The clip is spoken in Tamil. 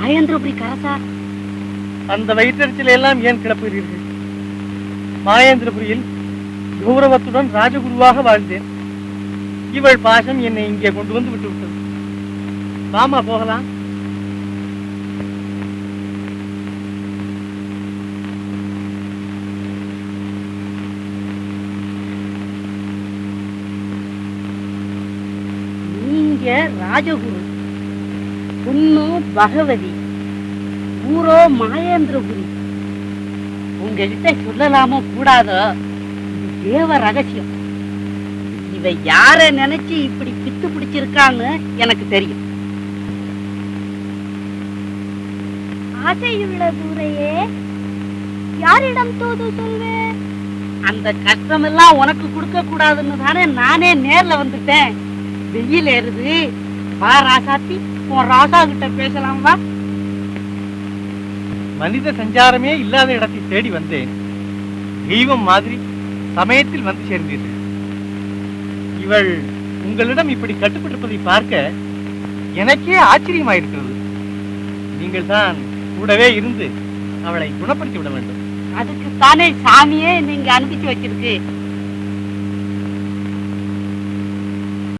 மாயேந்திரபுரி கரசா? அந்த வயிற்றறிச்சலை எல்லாம் ஏன் கிளப்புகிறீர்கள்? மாயேந்திரபுரியில் கௌரவத்துடன் ராஜகுருவாக வாழ்ந்தேன். இவள் பாசம் என்னை இங்கே கொண்டு வந்து விட்டு விட்டது. வாமா போகலாம். நீங்க ராஜகுரு, பொண்ணு பகவதி, ஊரோ மாயேந்திரபுரி. உங்ககிட்ட சொல்லலாமோ கூடாதோ? தேவ ரகசியம். இவ யார நினைச்சு இப்படி பித்து பிடிச்சிருக்கான்னு எனக்கு தெரியும். ஆசையுள்ள தூரையே யாரிடம் தூது சொல்வேன்? அந்த கஷ்டம் எல்லாம் உனக்கு கொடுக்க கூடாதுன்னு தானே நானே நேர்ல வந்துட்டேன். வெயில் ஏறுது, வா ராசாத்தி, உன் ராசா கிட்ட பேசலாம் வா. மனித சஞ்சாரமே இல்லாத இடத்தை தேடி வந்தேன். தெய்வம் மாதிரி சமயத்தில் வந்து சேர்ந்தீர்கள். இவள் உங்களிடம் இப்படி கட்டுப்பட்டிருப்பதை பார்க்க எனக்கே ஆச்சரியமாயிருக்கிறது. நீங்கள் தான் கூடவே இருந்து அவளை குணப்படுத்தி விட வேண்டும். அதுக்கு தானே சாமியே நீங்க அனுப்பிச்சு வச்சிருக்கு.